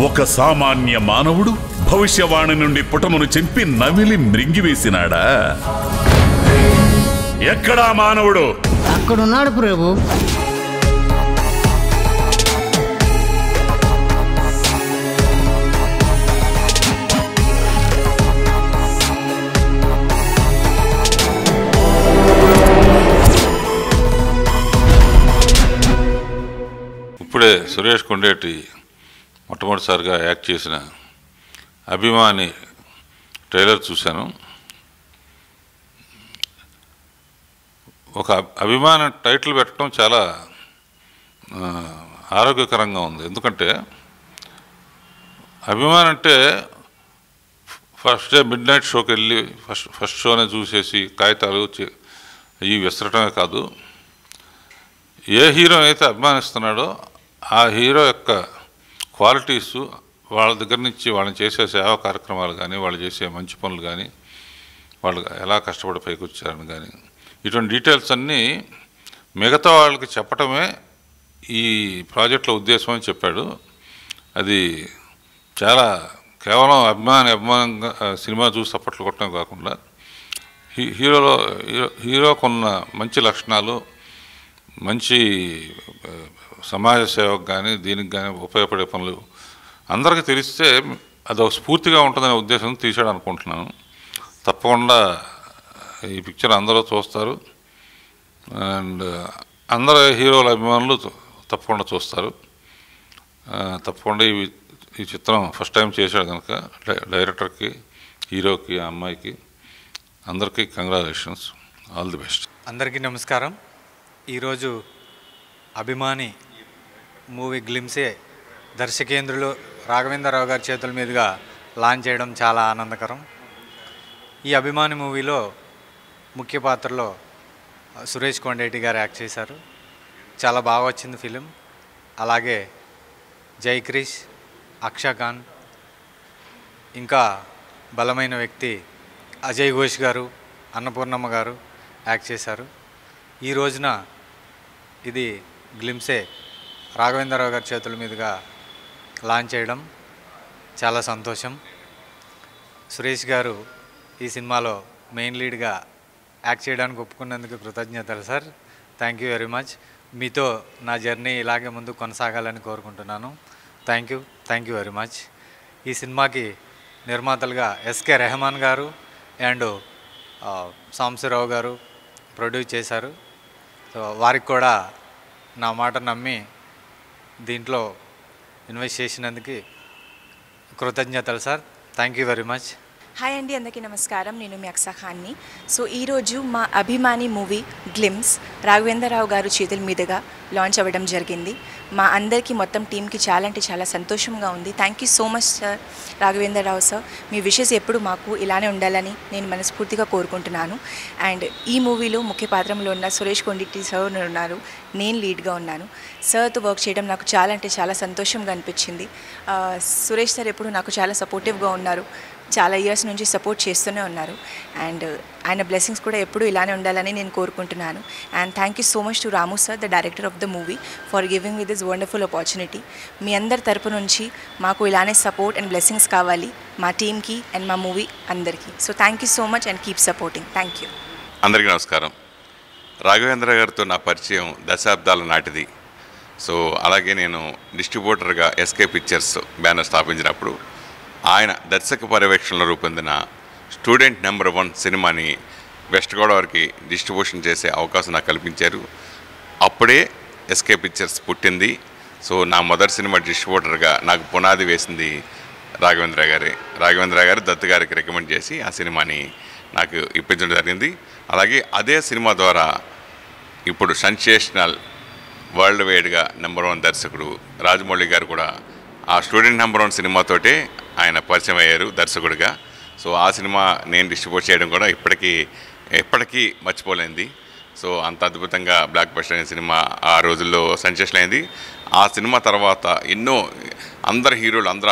ఒక సామాన్య మానవుడు భవిష్యవాణి నుండి పుటమును చెంపి నవిలి మృంగివేసినాడా? ఎక్కడా మానవుడు? అక్కడున్నాడు ప్రభు. ఇప్పుడే సురేష్ కొండేటి మొట్టమొదటిసారిగా యాక్ట్ చేసిన అభిమాని ట్రైలర్ చూశాను. ఒక అభిమాని టైటిల్ పెట్టడం చాలా ఆరోగ్యకరంగా ఉంది. ఎందుకంటే అభిమాని అంటే ఫస్ట్ డే మిడ్ నైట్ షోకి వెళ్ళి ఫస్ట్ షోనే చూసేసి కాగితాలు ఇవి విసరటమే కాదు, ఏ హీరో అయితే అభిమానిస్తున్నాడో ఆ హీరో యొక్క క్వాలిటీస్, వాళ్ళ దగ్గర నుంచి వాళ్ళని చేసే సేవా కార్యక్రమాలు కానీ, వాళ్ళు చేసే మంచి పనులు కానీ, వాళ్ళు ఎలా కష్టపడి పైకి వచ్చారని కానీ, ఇటువంటి డీటెయిల్స్ అన్నీ మిగతా వాళ్ళకి చెప్పటమే ఈ ప్రాజెక్టులో ఉద్దేశం అని చెప్పాడు. అది చాలా కేవలం అభిమానంగా సినిమా చూసి సపోర్ట్లు కొట్టడం కాకుండా హీరోకున్న మంచి లక్షణాలు, మంచి సమాజ సేవకు కానీ దీనికి కానీ ఉపయోగపడే పనులు అందరికీ తెలిస్తే అదొక స్ఫూర్తిగా ఉంటుందనే ఉద్దేశంతో తీసాడు అనుకుంటున్నాను. తప్పకుండా ఈ పిక్చర్ అందరూ చూస్తారు అండ్ అందరు హీరోల అభిమానులు తప్పకుండా చూస్తారు. తప్పకుండా ఈ చిత్రం ఫస్ట్ టైం చేశాడు కనుక డైరెక్టర్కి, హీరోకి, ఆ అమ్మాయికి అందరికీ కంగ్రాచులేషన్స్, ఆల్ ది బెస్ట్. అందరికీ నమస్కారం. ఈరోజు అభిమాని మూవీ గ్లిమ్సే దర్శకేంద్రులు రాఘవేంద్రరావు గారి చేతుల మీదుగా లాంచ్ చేయడం చాలా ఆనందకరం. ఈ అభిమాని మూవీలో ముఖ్య పాత్రలో సురేష్ కొండేటి గారు యాక్ట్ చేశారు. చాలా బాగా వచ్చింది ఫిలిం. అలాగే జై క్రిష్, అక్షా ఖాన్, ఇంకా బలమైన వ్యక్తి అజయ్ ఘోష్ గారు, అన్నపూర్ణమ్మ గారు యాక్ట్ చేశారు. ఈ రోజున ఇది గ్లిమ్సే రాఘవేంద్రరావు గారి చేతుల మీదుగా లాంచ్ చేయడం చాలా సంతోషం. సురేష్ గారు ఈ సినిమాలో మెయిన్ లీడ్గా యాక్ట్ చేయడానికి ఒప్పుకున్నందుకు కృతజ్ఞతలు sir. Thank you very much. మీతో నా జర్నీ ఇలాగే ముందు కొనసాగాలని కోరుకుంటున్నాను. Thank you very much. ఈ సినిమాకి నిర్మాతలుగా ఎస్కే రెహమాన్ గారు అండ్ సాంబశివరావు గారు ప్రొడ్యూస్ చేశారు. సో వారికి కూడా నా మాట నమ్మి దీంట్లో ఇన్వెస్ట్ చేసినందుకు కృతజ్ఞతలు sir. Thank you very much. Hi అండి, అందరికీ నమస్కారం. నేను మీ అక్షా ఖాన్ని. సో ఈరోజు మా అభిమాని మూవీ గ్లిమ్స్ రాఘవేంద్రరావు గారు చేతుల మీదుగా లాంచ్ అవ్వడం జరిగింది. మా అందరికీ మొత్తం టీంకి చాలా అంటే చాలా సంతోషంగా ఉంది. Thank you so much sir, Raghavendra Rao sir. Me wishes ఎప్పుడు మాకు ఇలానే ఉండాలని నేను మనస్ఫూర్తిగా కోరుకుంటున్నాను. అండ్ ఈ మూవీలో ముఖ్య పాత్రలో ఉన్న సురేష్ కొండేటి సార్ ఉన్నారు, నేను లీడ్గా ఉన్నాను. సార్తో వర్క్ చేయడం నాకు చాలా అంటే చాలా సంతోషంగా అనిపించింది. సురేష్ సార్ ఎప్పుడు నాకు చాలా సపోర్టివ్గా ఉన్నారు, చాలా ఇయర్స్ నుంచి సపోర్ట్ చేస్తూనే ఉన్నారు. అండ్ ఆయన బ్లెస్సింగ్స్ కూడా ఎప్పుడు ఇలానే ఉండాలని నేను కోరుకుంటున్నాను. And thank you so much to Ramu sir, the director of the movie, for giving with this wonderful opportunity. మీ అందరి తరపు నుంచి మాకు ఇలానే సపోర్ట్ అండ్ బ్లెస్సింగ్స్ కావాలి మా టీమ్కి అండ్ మా మూవీ అందరికీ. So thank you so much and keep supporting. Thank you. అందరికీ నమస్కారం. రాఘవేంద్ర గారితో నా పరిచయం దశాబ్దాల నాటిది. సో అలాగే నేను డిస్ట్రిబ్యూటర్గా ఎస్కే పిక్చర్స్ బ్యానర్ స్థాపించినప్పుడు ఆయన దర్శక పర్యవేక్షణలో రూపొందిన స్టూడెంట్ నెంబర్ 1 సినిమాని వెస్ట్ గోదావరికి డిస్ట్రిబ్యూషన్ చేసే అవకాశం నాకు కల్పించారు. అప్పుడే ఎస్కే పిక్చర్స్ పుట్టింది. సో నా మొదటి సినిమా డిస్ట్రిబ్యూటర్గా నాకు పునాది వేసింది రాఘవేంద్ర గారు దత్తు గారికి రికమెండ్ చేసి ఆ సినిమాని నాకు ఇప్పించడం జరిగింది. అలాగే అదే సినిమా ద్వారా ఇప్పుడు సెన్సేషనల్ వరల్డ్ వైడ్గా నెంబర్ 1 దర్శకుడు రాజమౌళి గారు కూడా ఆ స్టూడెంట్ నెంబర్ 1 సినిమాతోటే ఆయన పరిచయం అయ్యారు దర్శకుడిగా. సో ఆ సినిమా నేను డిస్ట్రిబ్యూట్ చేయడం కూడా ఎప్పటికీ మర్చిపోలేంది. సో అంత అద్భుతంగా బ్లాక్ బస్టర్ అనే సినిమా ఆ రోజుల్లో సెన్సేషన్ అయింది. ఆ సినిమా తర్వాత ఎన్నో అందరు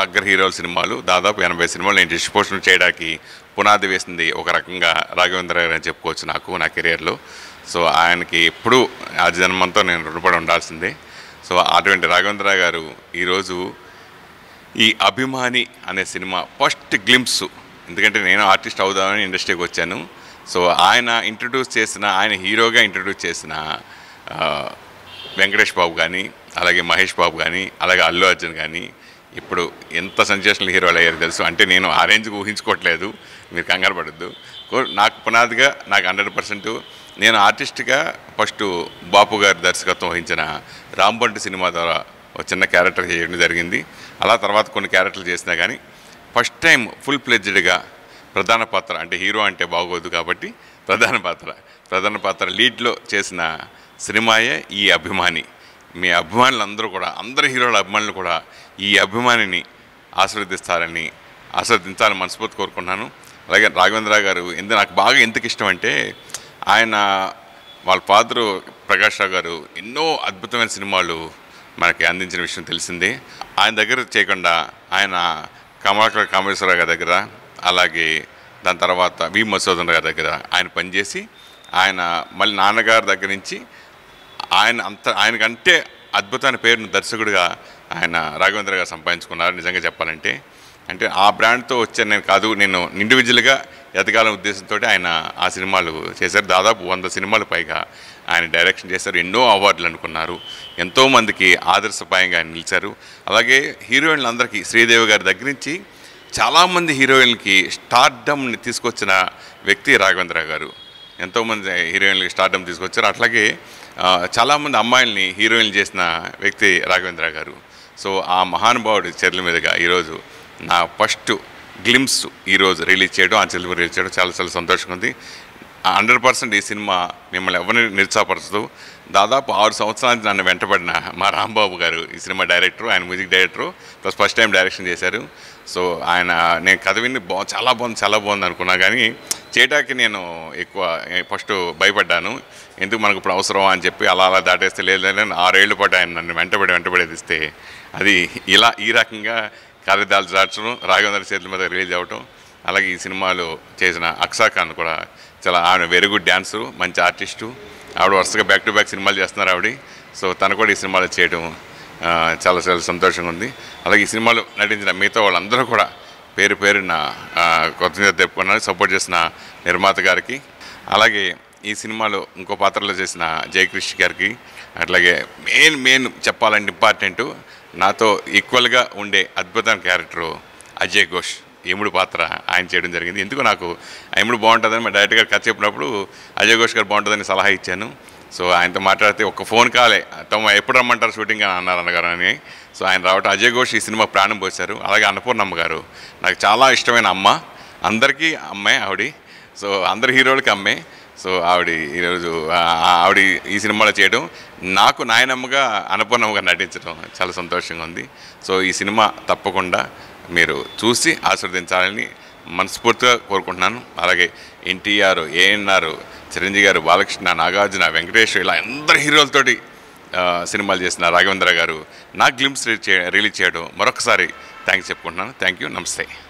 అగ్ర హీరోల సినిమాలు, దాదాపు 80 సినిమాలు నేను డిస్ట్రిబ్యూషన్ చేయడానికి పునాది వేసింది ఒక రకంగా రాఘవేంద్ర గారు అని చెప్పుకోవచ్చు నా కెరియర్లో. సో ఆయనకి ఎప్పుడూ ఆ జన్మంతో నేను రుణపడి ఉండాల్సిందే. సో అటువంటి రాఘవేంద్ర గారు ఈరోజు ఈ అభిమాని అనే సినిమా ఫస్ట్ గ్లింప్స్, ఎందుకంటే నేను ఆర్టిస్ట్ అవుదామని ఇండస్ట్రీకి వచ్చాను. సో ఆయన హీరోగా ఇంట్రడ్యూస్ చేసిన వెంకటేష్ బాబు కానీ, అలాగే మహేష్ బాబు కానీ, అలాగే అల్లు అర్జున్ కానీ ఇప్పుడు ఎంత సెన్సేషనల్ హీరోలు అయ్యారు తెలుసు. అంటే నేను ఆ రేంజ్కి ఊహించుకోవట్లేదు, మీరు కంగారు పడద్దు. నాకు పునాదిగా నాకు 100% నేను ఆర్టిస్ట్గా ఫస్ట్ బాపు గారి దర్శకత్వం వహించిన రాంబంటి సినిమా ద్వారా ఒక చిన్న క్యారెక్టర్ చేయడం జరిగింది. అలా తర్వాత కొన్ని క్యారెక్టర్లు చేసినా కానీ ఫస్ట్ టైం ఫుల్ ప్లెడ్జ్డ్గా ప్రధాన పాత్ర, అంటే హీరో అంటే బాగోదు కాబట్టి ప్రధాన పాత్ర లీడ్లో చేసిన సినిమాయే ఈ అభిమాని. మీ అభిమానులందరూ కూడా, అందరి హీరోల అభిమానులు కూడా ఈ అభిమానిని ఆస్వాదించాలని మనస్ఫూర్తి కోరుకున్నాను. అలాగే రాఘవేంద్రరావు గారు నాకు బాగా ఎందుకు ఇష్టం అంటే, ఆయన వాళ్ళ ఫాదరు ప్రకాష్ రావు గారు ఎన్నో అద్భుతమైన సినిమాలు మనకి అందించిన విషయం తెలిసిందే. ఆయన దగ్గర చేయకుండా ఆయన కమలాకర్ కామేశ్వరరావు గారి దగ్గర, అలాగే దాని తర్వాత వి మధుసూదన్ గారి దగ్గర ఆయన పనిచేసి, ఆయన మళ్ళీ నాన్నగారి దగ్గర నుంచి ఆయనకంటే అద్భుతమైన పేరును దర్శకుడిగా ఆయన రాఘవేంద్ర గారు సంపాదించుకున్నారు. నిజంగా చెప్పాలంటే అంటే ఆ బ్రాండ్తో నేను ఇండివిజువల్గా ఎదగాలనే ఉద్దేశంతో ఆయన ఆ సినిమాలు చేశారు. దాదాపు 100 సినిమాలు పైగా ఆయన డైరెక్షన్ చేశారు. ఎన్నో అవార్డులు అనుకున్నారు. ఎంతోమందికి ఆదర్శప్రాయంగా ఆయన నిలిచారు. అలాగే హీరోయిన్లందరికీ శ్రీదేవి గారి దగ్గర నుంచి చాలామంది హీరోయిన్లకి స్టార్డమ్ని తీసుకొచ్చిన వ్యక్తి రాఘవేంద్ర గారు. ఎంతోమంది హీరోయిన్లకి స్టార్డమ్ తీసుకొచ్చారు. అట్లాగే చాలామంది అమ్మాయిల్ని హీరోయిన్లు చేసిన వ్యక్తి రాఘవేంద్ర గారు. సో ఆ మహానుభావుడి చర్యల మీదుగా ఈరోజు నా ఫస్ట్ గ్లిమ్స్ ఈరోజు రిలీజ్ చేయడం, ఆ చర్యల రిలీజ్ చేయడం చాలా చాలా సంతోషంగా ఉంది. 100% ఈ సినిమా మిమ్మల్ని ఎవరిని నిరుత్సాహపరచదు. దాదాపు 6 సంవత్సరాల నుంచి నన్ను వెంటబడిన మా రాంబాబు గారు ఈ సినిమా డైరెక్టరు, ఆయన music director, plus first time direction చేశారు. సో నేను కథ విని చాలా బాగుంది అనుకున్నా, కానీ చేయటానికి నేను ఎక్కువ ఫస్ట్ భయపడ్డాను. ఎందుకు మనకు ఇప్పుడు అవసరమా అని చెప్పి అలా దాటేస్తే లేదని 6 ఏళ్ల పాటు ఆయన నన్ను వెంటబడేది ఇస్తే అది ఈ రకంగా కార్యదాలు దాచడం, రాఘవేంద్ర చేతుల మీద రిలీజ్ అవ్వటం. అలాగే ఈ సినిమాలో చేసిన అక్సా ఖాన్ కూడా ఆమె వెరీ గుడ్ డ్యాన్సరు, మంచి ఆర్టిస్టు. ఆవిడ వరుసగా బ్యాక్ టు బ్యాక్ సినిమాలు చేస్తున్నారు ఆవిడ. సో తను కూడా ఈ సినిమాలో చేయడం చాలా చాలా సంతోషంగా ఉంది. అలాగే ఈ సినిమాలో నటించిన మిగతా వాళ్ళందరూ కూడా పేరున కృతజ్ఞత తెలుపుకున్నారు, సపోర్ట్ చేసిన నిర్మాత గారికి. అలాగే ఈ సినిమాలో ఇంకో పాత్రలో చేసిన జయకృష్ గారికి, అట్లాగే మెయిన్ చెప్పాలంటే ఇంపార్టెంట్, నాతో ఈక్వల్గా ఉండే అద్భుతమైన క్యారెక్టరు అజయ్ ఘోష్, యముడు పాత్ర ఆయన చేయడం జరిగింది. ఎందుకు నాకు యముడు బాగుంటుందని మా డైరెక్టర్ గారు కథ చెప్పినప్పుడు అజయ్ ఘోష్ గారు బాగుంటుందని సలహా ఇచ్చాను. సో ఆయనతో మాట్లాడితే ఒక ఫోన్ కాలే, ఎప్పుడు రమ్మంటారు షూటింగ్ అని అన్నగారు అని. సో ఆయన రావటం, అజయ్ ఘోష్ ఈ సినిమా ప్రాణం పోశారు. అలాగే అన్నపూర్ణమ్మ గారు నాకు చాలా ఇష్టమైన అమ్మ, అందరికీ అమ్మే ఆవిడ. సో అందరి హీరోలకి అమ్మే. సో ఈరోజు ఆవిడ ఈ సినిమాలో చేయడం, నాకు నాయనమ్మగా అన్నపూర్ణమ్మగా నటించడం చాలా సంతోషంగా ఉంది. సో ఈ సినిమా తప్పకుండా మీరు చూసి ఆస్వాదించాలని మనస్ఫూర్తిగా కోరుకుంటున్నాను. అలాగే ఎన్టీఆర్, ఏఎన్ఆర్, చిరంజీవి గారు, బాలకృష్ణ, నాగార్జున, వెంకటేష్, ఇలా అందరి హీరోలతోటి సినిమాలు చేసిన రాఘవేంద్ర గారు నా గ్లిమ్స్ రిలీజ్ చేయడం మరొకసారి థ్యాంక్స్ చెప్పుకుంటున్నాను. థ్యాంక్ యూ, నమస్తే.